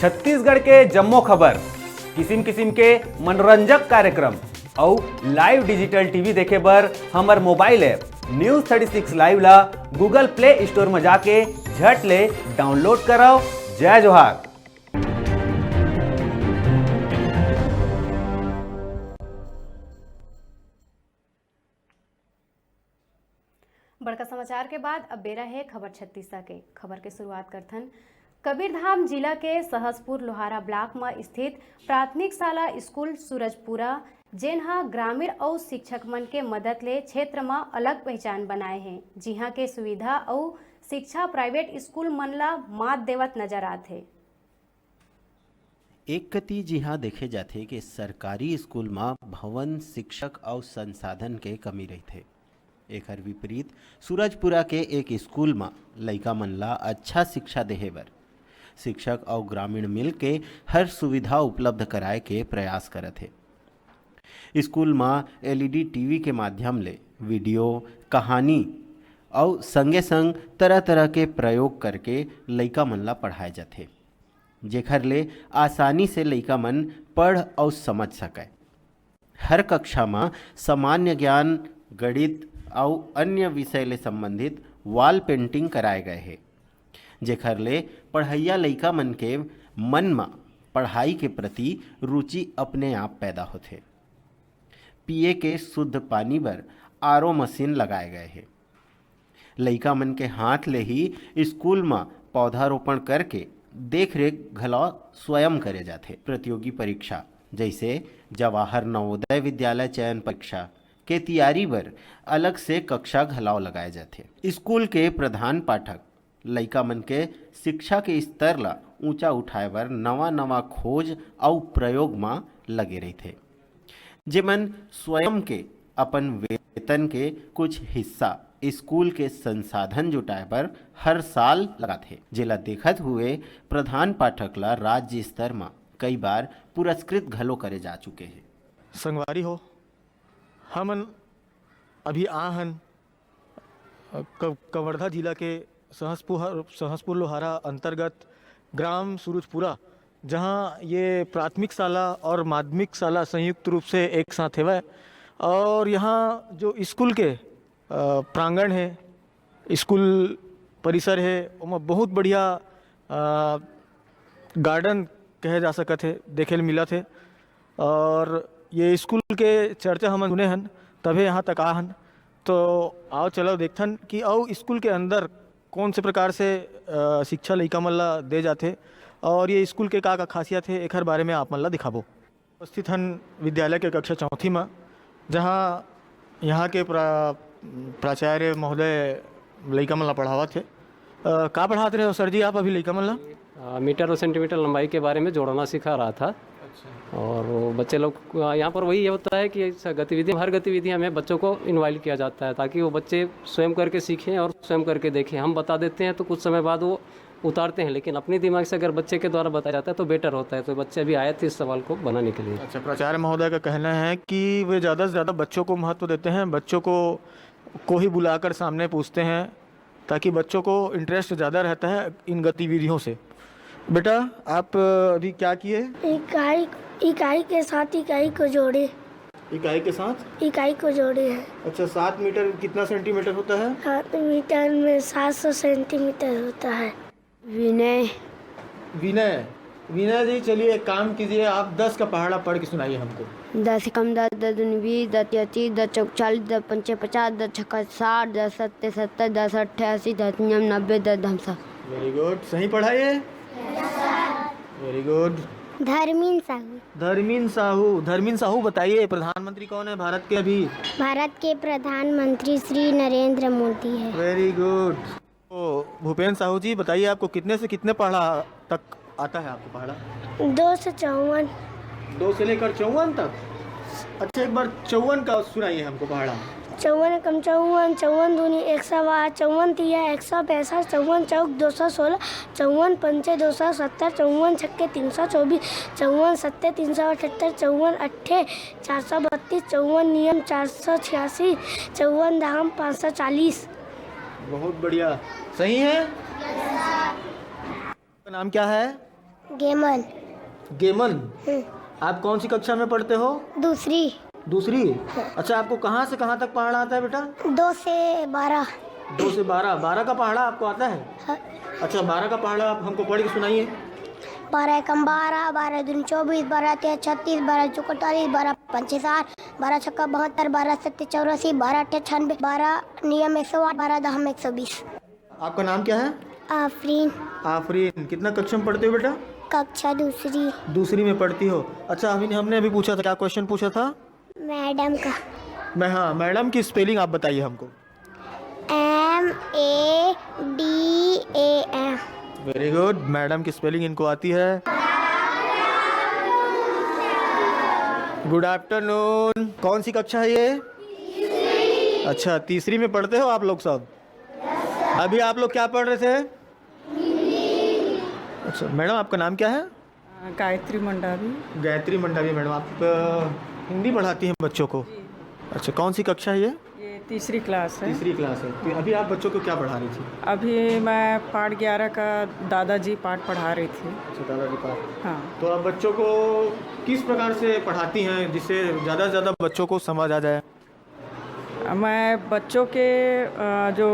छत्तीसगढ़ के जम्मो खबर, किसिम किसिम के मनोरंजक कार्यक्रम और लाइव डिजिटल टीवी देखे बर हमर मोबाइल ऐप न्यूज 36 लाइव ला गूगल प्ले स्टोर में जाके झट ले डाउनलोड कराओ। जय जोहार। बड़का समाचार के बाद अब बेरा है खबर छत्तीसगढ़ के। खबर के शुरुआत करथन कबीरधाम जिला के सहसपुर लोहारा ब्लॉक में स्थित प्राथमिक शाला स्कूल सूरजपुरा जेनहा ग्रामीण और शिक्षक मन के मदद ले क्षेत्र में अलग पहचान बनाए हैं। जिहाँ के सुविधा और शिक्षा प्राइवेट स्कूल मन ला मात देवत नजर आते। एक कती जिहाँ देखे जाथे कि सरकारी स्कूल में भवन, शिक्षक और संसाधन के कमी रहथे। एकर विपरीत सूरजपुरा के एक स्कूल में लइका मन ला अच्छा शिक्षा देहे बर शिक्षक और ग्रामीण मिल के हर सुविधा उपलब्ध कराए के प्रयास करत है। स्कूल में एलईडी टीवी के माध्यम ले वीडियो, कहानी और संगे संग तरह तरह के प्रयोग करके लइका मन ला पढ़ाए जाथे, जेखर ले आसानी से लइका मन पढ़ और समझ सके। हर कक्षा में सामान्य ज्ञान, गणित और अन्य विषय ले संबंधित वॉल पेंटिंग कराए गए हैं, जेखर ले पढ़ैया लइका मन के मन में पढ़ाई के प्रति रुचि अपने आप पैदा होथे। पिए के शुद्ध पानी बर आरओ मशीन लगाए गए हैं। लइका मन के हाथ ले ही स्कूल में पौधारोपण करके देख रेख घलौ स्वयं करे जाते। प्रतियोगी परीक्षा जैसे जवाहर नवोदय विद्यालय चयन परीक्षा के तैयारी बर अलग से कक्षा घलाव लगाए जाते। स्कूल के प्रधान पाठक लइका मन के शिक्षा के स्तर ला ऊंचा उठाए बर नवा नवा खोज और प्रयोग में लगे रहते, जेमन स्वयं के अपन वेतन के कुछ हिस्सा स्कूल के संसाधन जुटाए बर हर साल लगाते। जेला देखत हुए प्रधान पाठक ला राज्य स्तर में कई बार पुरस्कृत घलो करे जा चुके हैं। संगवारी हो, हमन अभी आहन कवर्धा जिला के सहसपुर लोहारा अंतर्गत ग्राम सूरजपुरा, जहां ये प्राथमिक शाला और माध्यमिक शाला संयुक्त रूप से एक साथ है। और यहाँ जो स्कूल के प्रांगण है, स्कूल परिसर है, उसमें बहुत बढ़िया गार्डन कहे जा सकते थे, देखे मिला थे। और ये स्कूल के चर्चा हम सुने हन, तभी यहाँ तक आहन। तो आओ चलो देखथन कि आओ स्कूल के अंदर कौन से प्रकार से शिक्षा लइका मन ला दे जाते और ये स्कूल के का खासियत है, एकर बारे में आप मन ला दिखाबो। उपस्थित हन विद्यालय के कक्षा 4 में, जहाँ यहाँ के प्राचार्य महोदय लइका मन ला पढ़ावत थे। का पढ़ाते रहे हो सर जी आप अभी लइका मन ला? मीटर और सेंटीमीटर लंबाई के बारे में जोड़ना सिखा रहा था। और बच्चे लोग यहाँ पर वही होता है कि हर गतिविधियाँ में बच्चों को इन्वॉल्व किया जाता है, ताकि वो बच्चे स्वयं करके सीखें और स्वयं करके देखें। हम बता देते हैं तो कुछ समय बाद वो उतारते हैं, लेकिन अपने दिमाग से अगर बच्चे के द्वारा बताया जाता है तो बेटर होता है। तो बच्चे अभी आए थे इस सवाल को बनाने के लिए। अच्छा, प्राचार्य महोदय का कहना है कि वे ज़्यादा से ज़्यादा बच्चों को महत्व देते हैं, बच्चों को ही बुलाकर सामने पूछते हैं, ताकि बच्चों को इंटरेस्ट ज़्यादा रहता है इन गतिविधियों से। बेटा आप अभी क्या किए? इकाई के साथ इकाई को जोड़े। इकाई के साथ इकाई को जोड़े हैं। अच्छा, 7 मीटर कितना सेंटीमीटर होता है? 7 मीटर में 700 सेंटीमीटर होता है। विनय जी, चलिए एक काम कीजिए, आप 10 का पहाड़ा पढ़ के सुनाइए हमको। 10 कम 10, 10 दूनी 20, 10 30, 10 चौक 40, 10 पंचे 50, 10 छक्का 60, 10 सत्ते 70, 10 88, 10 नियम 90, 10 धमसा। वेरी गुड, सही पढ़ाइए। Very good. धर्मीन साहू बताइए, प्रधानमंत्री कौन है भारत के अभी? भारत के प्रधानमंत्री श्री नरेंद्र मोदी है। Very good. तो भूपेंद्र साहू जी बताइए, आपको कितने से कितने पढ़ा तक आता है आपको पढ़ा? 2 से 54। 2 से लेकर 54 तक? अच्छा, एक बार 54 का सुनाइए हमको पढ़ा। 54 कम 54, 54 दूनी 108, 54 तिया 162, 54 चौक 216, 54 पंचे 270, 54 छक्के 324, 54 सत्ते 378, 54 अट्ठे 432, 54 नियम 486, 54 धाम 540। बहुत बढ़िया, सही है। नाम क्या है? गेमन। गेमन, आप कौन सी कक्षा में पढ़ते हो? दूसरी। दूसरी। अच्छा, आपको कहाँ से कहाँ तक पहाड़ा आता है बेटा? 2 से 12। 2 से 12। 12 का पहाड़ा आपको आता है? हाँ। अच्छा, 12 का पहाड़ा आप हमको पढ़ के सुनाइए। 12 एकम 12, 12 दूनी 24, 12 तेरह 36, 12 चौका 48, 12 पंचे 60, 12 छक्का 72, 12 सत्ते 84, 12 अट्ठे 96, 12 नियम 108, 12 दहम 120। आपका नाम क्या है? आफरीन। आफरीन, कितना कक्षा में पढ़ते हो बेटा? कक्षा दूसरी। दूसरी में पढ़ती हो। अच्छा, हमने अभी पूछा था, क्या क्वेश्चन पूछा था? मैडम का। हाँ, मैडम की स्पेलिंग आप बताइए हमको। MADAM। वेरी गुड, मैडम की स्पेलिंग इनको आती है। Good afternoon. कौन सी कक्षा है ये? अच्छा, तीसरी में पढ़ते हो आप लोग सब? अभी आप लोग क्या पढ़ रहे थे? अच्छा मैडम, आपका नाम क्या है? गायत्री मंडावी। गायत्री मंडावी। मैडम, आप हिंदी पढ़ाती हैं बच्चों को? अच्छा, कौन सी कक्षा है ये? ये तीसरी क्लास है। तीसरी क्लास है। तो अभी आप बच्चों को क्या पढ़ा रही थी? अभी मैं पाठ 11 का दादाजी पाठ पढ़ा रही थी। अच्छा, दादाजी पाठ। हाँ। तो आप बच्चों को किस प्रकार से पढ़ाती हैं जिससे ज़्यादा से ज़्यादा बच्चों को समझ आ जाए? मैं बच्चों के जो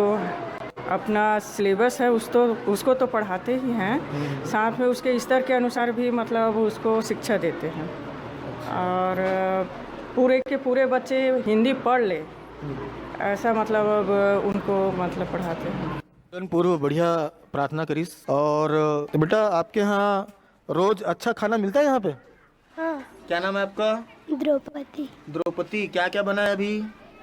अपना सिलेबस है उसको तो पढ़ाते ही हैं, साथ में उसके स्तर के अनुसार भी मतलब उसको शिक्षा देते हैं। और पूरे के पूरे बच्चे हिंदी पढ़ ले ऐसा मतलब अब उनको मतलब पढ़ाते हैं। पूर्व बढ़िया प्रार्थना करीस। और बेटा, आपके यहाँ रोज अच्छा खाना मिलता है यहाँ पे? हाँ। क्या नाम है आपका? द्रौपदी। द्रौपदी, क्या क्या बना है अभी?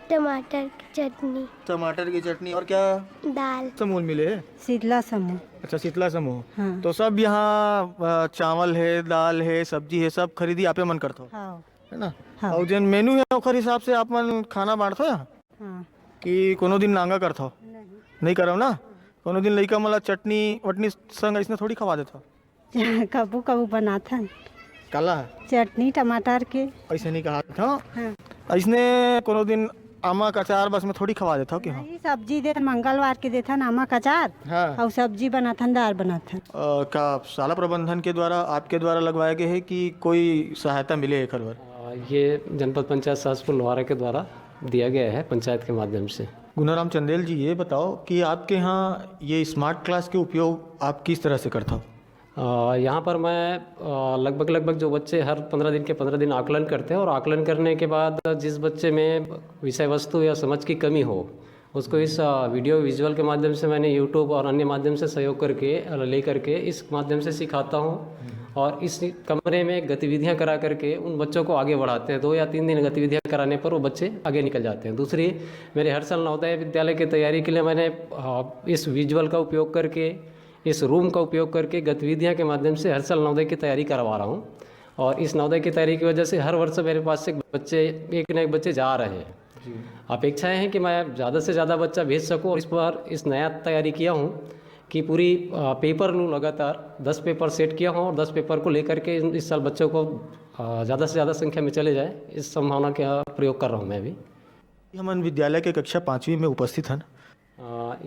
टमाटर की चटनी। टमाटर की चटनी और क्या? दाल। समूह मिले? शीतला समूह। अच्छा, शीतला समूह। हाँ। तो सब यहाँ चावल है, दाल है, सब्जी है, सब खरीदी आपे मन करते हो? हाँ। है ना? हाँ। और जन मेनू है ओकर हिसाब से आप मन खाना बांटते हो यहाँ? हाँ। कि कोनो दिन नांगा करते हो? नहीं करो ना? कोनो दिन लइका मला चटनी वटनी संग इसने थोड़ी खवा देता? कबू कबू बनाथन काला चटनी टमाटर के। ऐसे नहीं कहा था। हाँ। इसने कोनो दिन आमा का अचार बस में थोड़ी खवा देता हो कि हाँ? नहीं, सब्जी दे मंगलवार के देथन नमक अचार। हाँ। और सब्जी बनाथन, दाल बनाथन। का शाला प्रबंधन के द्वारा आपके द्वारा लगवाया गया है कि कोई सहायता मिले एक बार? ये जनपद पंचायत सहसपुर लोहारा के द्वारा दिया गया है पंचायत के माध्यम से। गुनाराम चंदेल जी, ये बताओ कि आपके यहाँ ये स्मार्ट क्लास के उपयोग आप किस तरह से करते हो? यहाँ पर मैं लगभग जो बच्चे हर 15 दिन के 15 दिन आकलन करते हैं, और आकलन करने के बाद जिस बच्चे में विषय वस्तु या समझ की कमी हो उसको इस वीडियो विजुअल के माध्यम से मैंने यूट्यूब और अन्य माध्यम से सहयोग करके ले करके इस माध्यम से सिखाता हूँ। और इस कमरे में गतिविधियाँ करा करके उन बच्चों को आगे बढ़ाते हैं। 2 या 3 दिन गतिविधियाँ कराने पर वो बच्चे आगे निकल जाते हैं। दूसरी, मेरे हर साल नवोदय विद्यालय की तैयारी के लिए मैंने इस विजुअल का उपयोग करके, इस रूम का उपयोग करके गतिविधियाँ के माध्यम से हर साल नवोदय की तैयारी करवा रहा हूँ। और इस नवोदय की तैयारी की वजह से हर वर्ष मेरे पास से बच्चे एक न एक बच्चे जा रहे हैं। अपेक्षाएं हैं कि मैं ज़्यादा से ज़्यादा बच्चा भेज सकूं। और इस बार इस नया तैयारी किया हूं कि पूरी पेपर लूँ, लगातार 10 पेपर सेट किया हूं और 10 पेपर को लेकर के इस साल बच्चों को ज़्यादा से ज़्यादा संख्या में चले जाए, इस संभावना का प्रयोग कर रहा हूं मैं अभी। हम विद्यालय के कक्षा 5वीं में उपस्थित हैं।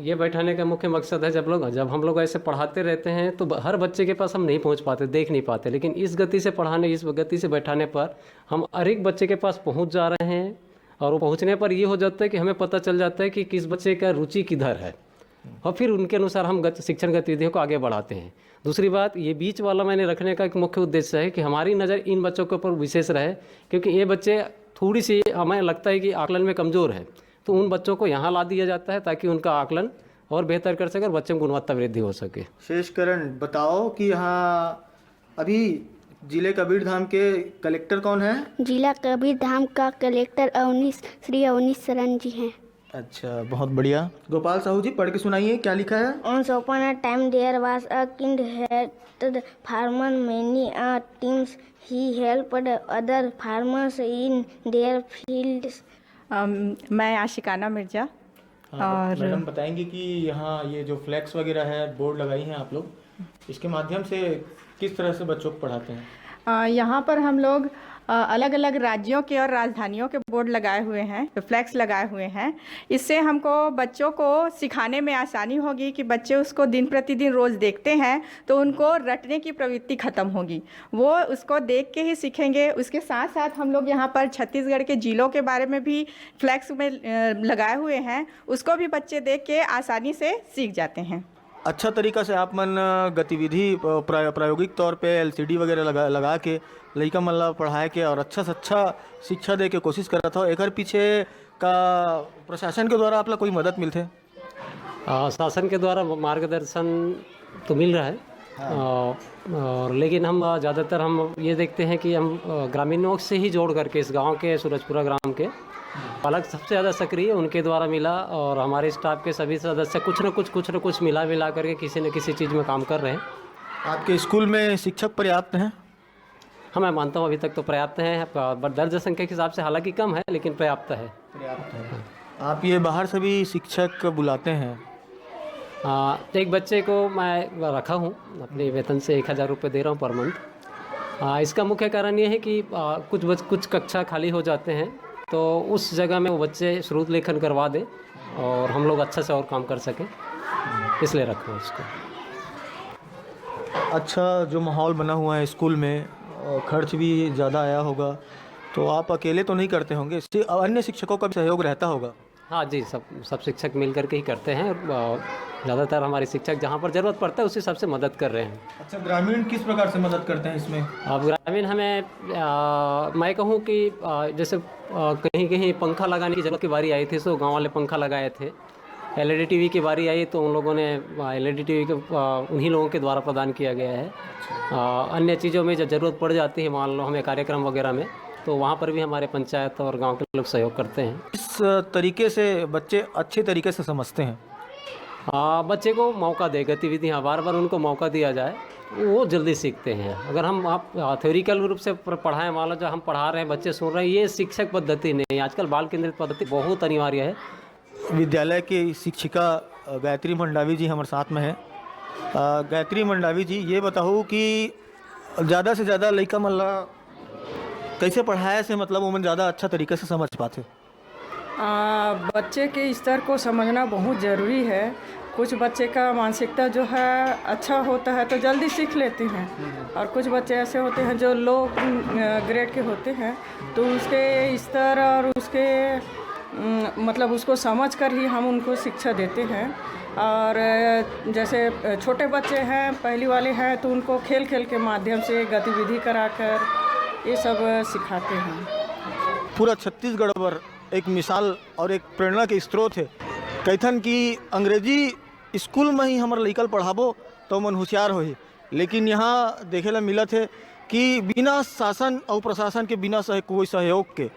ये बैठाने का मुख्य मकसद है, जब हम लोग ऐसे पढ़ाते रहते हैं तो हर बच्चे के पास हम नहीं पहुंच पाते, देख नहीं पाते, लेकिन इस गति से पढ़ाने, इस गति से बैठाने पर हम हर एक बच्चे के पास पहुंच जा रहे हैं। और वो पहुंचने पर ये हो जाता है कि हमें पता चल जाता है कि किस बच्चे का रुचि किधर है, और फिर उनके अनुसार हम शिक्षण गतिविधियों को आगे बढ़ाते हैं। दूसरी बात, ये बीच वाला मैंने रखने का एक मुख्य उद्देश्य है कि हमारी नज़र इन बच्चों के ऊपर विशेष रहे, क्योंकि ये बच्चे थोड़ी सी हमें लगता है कि आकलन में कमज़ोर है, तो उन बच्चों को यहाँ ला दिया जाता है ताकि उनका आकलन और बेहतर कर सके और बच्चों में गुणवत्ता वृद्धि हो सके। शेषकरण, बताओ कि यहाँ अभी जिले कबीरधाम के कलेक्टर कौन है? जिला कबीरधाम का कलेक्टर श्री अवनीश शरण जी हैं। अच्छा, बहुत बढ़िया। गोपाल साहू जी, पढ़ के सुनाइए, क्या लिखा है? Once upon a time there was a king had farmer many teams. He helped other farmers in their fields. मैं आशिकाना मिर्जा। और मैडम बताएंगे कि यहाँ ये जो फ्लैक्स वगैरह है, बोर्ड लगाई हैं आप लोग, इसके माध्यम से किस तरह से बच्चों को पढ़ाते हैं? यहाँ पर हम लोग अलग अलग राज्यों के और राजधानियों के बोर्ड लगाए हुए हैं, फ्लैक्स लगाए हुए हैं। इससे हमको बच्चों को सिखाने में आसानी होगी कि बच्चे उसको दिन प्रतिदिन रोज़ देखते हैं तो उनको रटने की प्रवृत्ति ख़त्म होगी, वो उसको देख के ही सीखेंगे। उसके साथ साथ हम लोग यहाँ पर छत्तीसगढ़ के जिलों के बारे में भी फ्लैक्स में लगाए हुए हैं, उसको भी बच्चे देख के आसानी से सीख जाते हैं। अच्छा तरीका से आप मन गतिविधि प्रायोगिक तौर पे LCD वगैरह लगा के लइका मन ला पढ़ाए के और अच्छा से अच्छा शिक्षा दे के कोशिश करत हो। एकर पीछे का प्रशासन के द्वारा आपला कोई मदद मिलथे? शासन के द्वारा मार्गदर्शन तो मिल रहा है। और लेकिन हम ज़्यादातर हम ये देखते हैं कि हम ग्रामीणों से ही जोड़ करके इस गांव के सूरजपुरा ग्राम के पालक सबसे ज़्यादा सक्रिय उनके द्वारा मिला, और हमारे स्टाफ के सभी सदस्य कुछ न कुछ मिला करके किसी न किसी चीज़ में काम कर रहे हैं। आपके स्कूल में शिक्षक पर्याप्त हैं? हाँ, मैं मानता हूँ अभी तक तो पर्याप्त हैं। दर्ज संख्या के हिसाब से हालांकि कम है, लेकिन पर्याप्त है। आप ये बाहर से भी शिक्षक बुलाते हैं? एक बच्चे को मैं रखा हूँ, अपने वेतन से 1000 रुपये दे रहा हूँ पर मंथ। इसका मुख्य कारण ये है कि कुछ कक्षा खाली हो जाते हैं, तो उस जगह में वो बच्चे श्रुत लेखन करवा दें और हम लोग अच्छा से और काम कर सकें, इसलिए रखा हूँ उसको। अच्छा, जो माहौल बना हुआ है स्कूल में, खर्च भी ज़्यादा आया होगा, तो आप अकेले तो नहीं करते होंगे, अन्य शिक्षकों का भी सहयोग रहता होगा? हाँ जी, सब शिक्षक मिल करके ही करते हैं। ज़्यादातर हमारे शिक्षक जहाँ पर ज़रूरत पड़ता है उसी हिसाब से मदद कर रहे हैं। अच्छा, ग्रामीण किस प्रकार से मदद करते हैं इसमें? अब ग्रामीण हमें मैं कहूँ कि जैसे कहीं पंखा लगाने की जरूरत की बारी आई थी तो गांव वाले पंखा लगाए थे। LED TV की बारी आई तो उन लोगों ने LED TV के उन्हीं लोगों के द्वारा प्रदान किया गया है। अन्य चीज़ों में जब ज़रूरत पड़ जाती है, मान लो हमें कार्यक्रम वगैरह में, तो वहाँ पर भी हमारे पंचायत और गांव के लोग सहयोग करते हैं। इस तरीके से बच्चे अच्छे तरीके से समझते हैं? बच्चे को मौका दे, गतिविधियाँ बार बार उनको मौका दिया जाए, वो जल्दी सीखते हैं। अगर हम आप थ्योरिकल रूप से पढ़ाएं, मान लो जो हम पढ़ा रहे हैं बच्चे सुन रहे हैं, ये शिक्षक पद्धति नहीं। आजकल बाल केंद्रित पद्धति बहुत अनिवार्य है। विद्यालय की शिक्षिका गायत्री मंडावी जी हमारे साथ में है। गायत्री मंडावी जी, ये बताओ कि ज़्यादा से ज़्यादा लड़का मल्ला कैसे पढ़ाया से मतलब वो ज़्यादा अच्छा तरीके से समझ पाते? बच्चे के स्तर को समझना बहुत ज़रूरी है। कुछ बच्चे का मानसिकता जो है अच्छा होता है तो जल्दी सीख लेते हैं, और कुछ बच्चे ऐसे होते हैं जो लो ग्रेड के होते हैं, तो उसके स्तर और उसके मतलब उसको समझ कर ही हम उनको शिक्षा देते हैं। और जैसे छोटे बच्चे हैं, पहली वाले हैं, तो उनको खेल के माध्यम से गतिविधि कराकर ये सब सिखाते हैं। पूरा छत्तीसगढ़ पर एक मिसाल और एक प्रेरणा के स्रोत है। कहथन कि अंग्रेजी स्कूल में ही हमारे लइकल पढ़ाबो तो मन होशियार होही, लेकिन यहाँ देखे ला मिलत है कि बिना शासन और प्रशासन के, बिना कोई सहयोग के,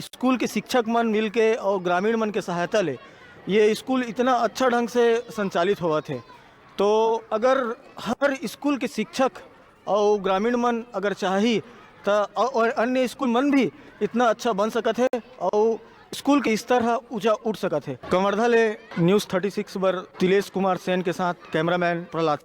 स्कूल के शिक्षक मन मिल के और ग्रामीण मन के सहायता ले ये स्कूल इतना अच्छा ढंग से संचालित हुआ थे। तो अगर हर स्कूल के शिक्षक और ग्रामीण मन अगर चाही तो और अन्य स्कूल मन भी इतना अच्छा बन सकत है और स्कूल के स्तर ऊंचा उठ सकत है। कवर्धा ले न्यूज़ 36 पर तिलेश कुमार सेन के साथ कैमरामैन प्रहलाद।